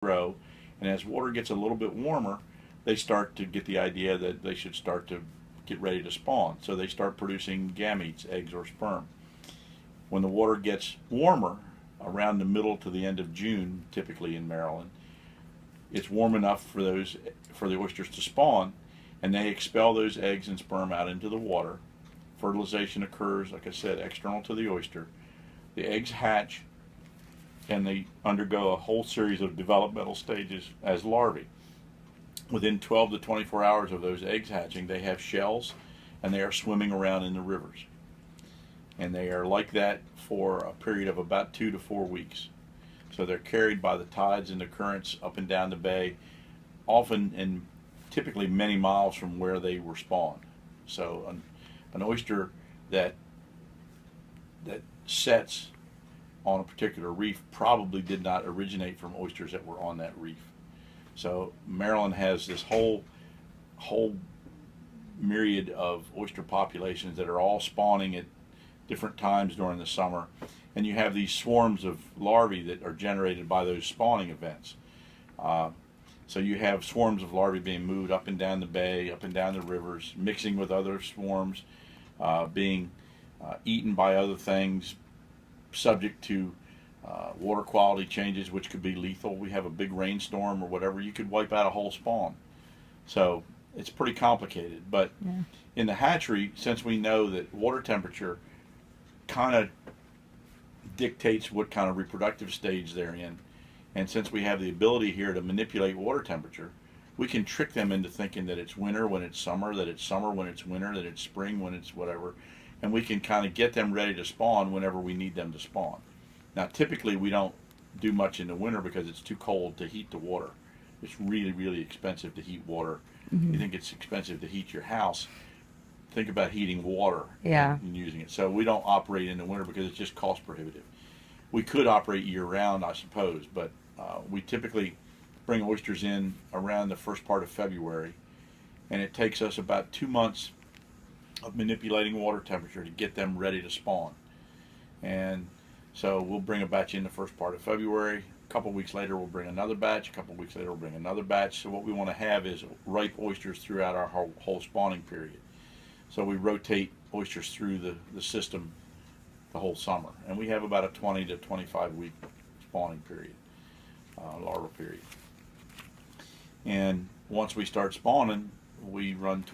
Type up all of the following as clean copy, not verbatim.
grow, and as water gets a little bit warmer, they start to get the idea that they should start to get ready to spawn. So they start producing gametes, eggs or sperm. When the water gets warmer, around the middle to the end of June, typically in Maryland, it's warm enough for the oysters to spawn, and they expel those eggs and sperm out into the water. Fertilization occurs, like I said, external to the oyster. The eggs hatch, and they undergo a whole series of developmental stages as larvae. Within 12 to 24 hours of those eggs hatching, they have shells, and they are swimming around in the rivers. And they are like that for a period of about 2 to 4 weeks. So they're carried by the tides and the currents up and down the bay, often and typically many miles from where they were spawned. So an oyster that sets on a particular reef probably did not originate from oysters that were on that reef. So Maryland has this whole myriad of oyster populations that are all spawning at different times during the summer, and you have these swarms of larvae that are generated by those spawning events. So you have swarms of larvae being moved up and down the bay, up and down the rivers, mixing with other swarms, being eaten by other things, subject to water quality changes, which could be lethal. We have a big rainstorm or whatever, you could wipe out a whole spawn. So it's pretty complicated. But Yeah. in the hatchery, since we know that water temperature kind of dictates what kind of reproductive stage they're in, and since we have the ability here to manipulate water temperature, we can trick them into thinking that it's winter when it's summer, that it's summer when it's winter, that it's spring when it's whatever, and we can kind of get them ready to spawn whenever we need them to spawn. Now, typically we don't do much in the winter because it's too cold to heat the water. It's really, really expensive to heat water. You think it's expensive to heat your house, think about heating water Yeah. and using it. So we don't operate in the winter because it's just cost prohibitive. We could operate year round, I suppose, but we typically bring oysters in around the first part of February, and it takes us about 2 months of manipulating water temperature to get them ready to spawn. And so we'll bring a batch in the first part of February. A couple weeks later, we'll bring another batch. A couple weeks later, we'll bring another batch. So what we want to have is ripe oysters throughout our whole spawning period. So we rotate oysters through the system the whole summer. And we have about a 20 to 25 week spawning period, larval period. And once we start spawning, we run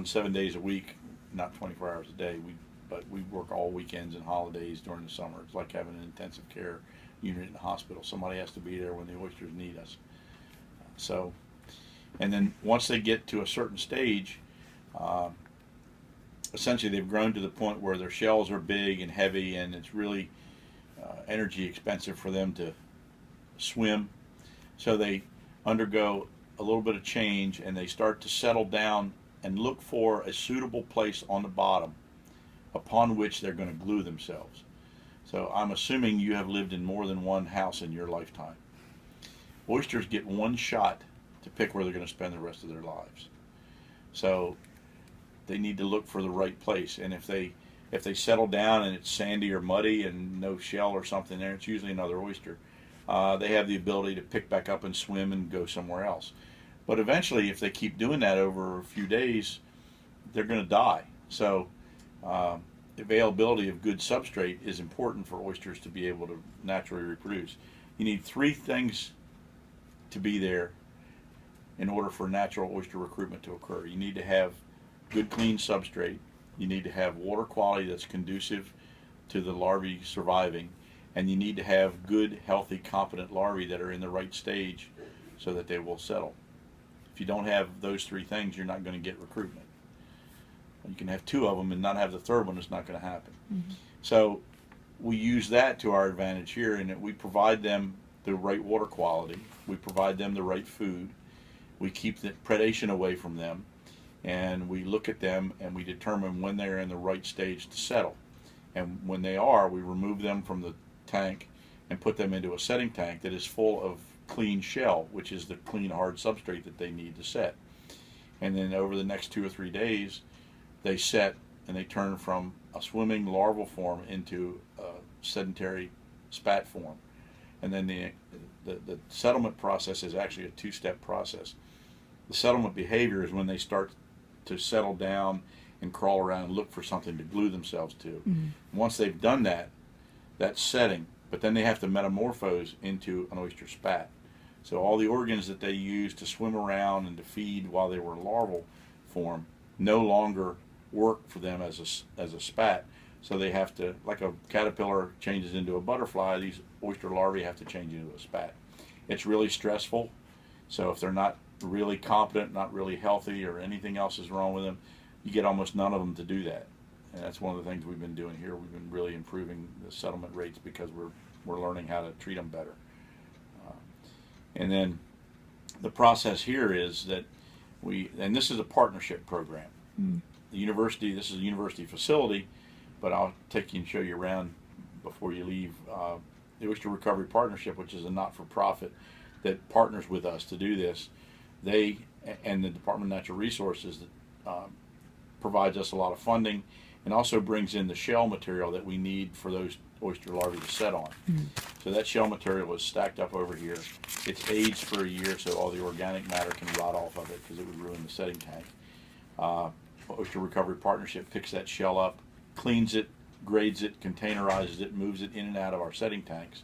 7 days a week, not 24 hours a day. But we work all weekends and holidays during the summer. It's like having an intensive care unit in the hospital. Somebody has to be there when the oysters need us. So, and then once they get to a certain stage, essentially they've grown to the point where their shells are big and heavy, and it's really energy expensive for them to swim. So they undergo a little bit of change, and they start to settle down and look for a suitable place on the bottom upon which they're going to glue themselves. So I'm assuming you have lived in more than one house in your lifetime. Oysters get one shot to pick where they're going to spend the rest of their lives. So they need to look for the right place, and if they settle down and it's sandy or muddy and no shell or something there, it's usually another oyster. They have the ability to pick back up and swim and go somewhere else. But eventually, if they keep doing that over a few days, they're going to die. So availability of good substrate is important for oysters to be able to naturally reproduce. You need three things to be there in order for natural oyster recruitment to occur. You need to have good, clean substrate. You need to have water quality that's conducive to the larvae surviving, and you need to have good, healthy, competent larvae that are in the right stage so that they will settle. If you don't have those three things, you're not going to get recruitment. You can have two of them and not have the third one, it's not going to happen. So we use that to our advantage here, in that we provide them the right water quality, we provide them the right food, we keep the predation away from them, and we look at them and we determine when they're in the right stage to settle. And when they are, we remove them from the tank and put them into a setting tank that is full of clean shell, which is the clean hard substrate that they need to set. And then over the next 2 or 3 days, they set and they turn from a swimming larval form into a sedentary spat form. and then the settlement process is actually a two-step process. The settlement behavior is when they start to settle down and crawl around and look for something to glue themselves to. Once they've done that, that's setting, but then they have to metamorphose into an oyster spat. So all the organs that they used to swim around and to feed while they were in larval form no longer work for them as a spat. So they have to, like a caterpillar changes into a butterfly, these oyster larvae have to change into a spat. It's really stressful. So if they're not really competent, not really healthy, or anything else is wrong with them, you get almost none of them to do that. And that's one of the things we've been doing here. We've been really improving the settlement rates because we're learning how to treat them better. And then the process here is that and this is a partnership program. The university, this is a university facility, but I'll take you and show you around before you leave. The Oyster Recovery Partnership, which is a not-for-profit that partners with us to do this, they and the Department of Natural Resources provides us a lot of funding and also brings in the shell material that we need for those oyster larvae to set on. So that shell material is stacked up over here. It's aged for a year so all the organic matter can rot off of it because it would ruin the setting tank. Oyster Recovery Partnership picks that shell up, cleans it, grades it, containerizes it, moves it in and out of our setting tanks.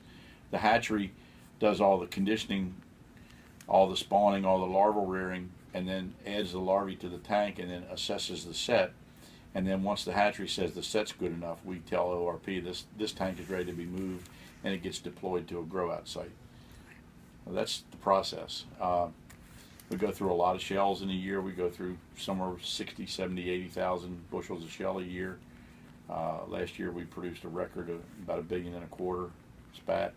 The hatchery does all the conditioning, all the spawning, all the larval rearing, and then adds the larvae to the tank and then assesses the set. And then once the hatchery says the set's good enough, we tell ORP this tank is ready to be moved, and it gets deployed to a grow-out site. Well, that's the process. We go through a lot of shells in a year. We go through somewhere 60, 70, 80,000 bushels of shell a year. Last year we produced a record of about 1.25 billion spat.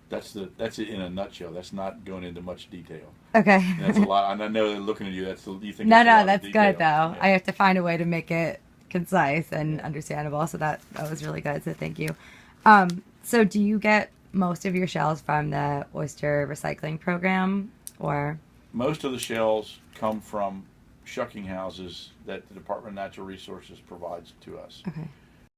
That's it in a nutshell. That's not going into much detail. Okay. That's a lot. And I know that looking at you, you think no, that's that's good though. Yeah. I have to find a way to make it concise and understandable. So that was really good. So thank you. So do you get most of your shells from the oyster recycling program, or? Most of the shells come from shucking houses that the Department of Natural Resources provides to us. Okay.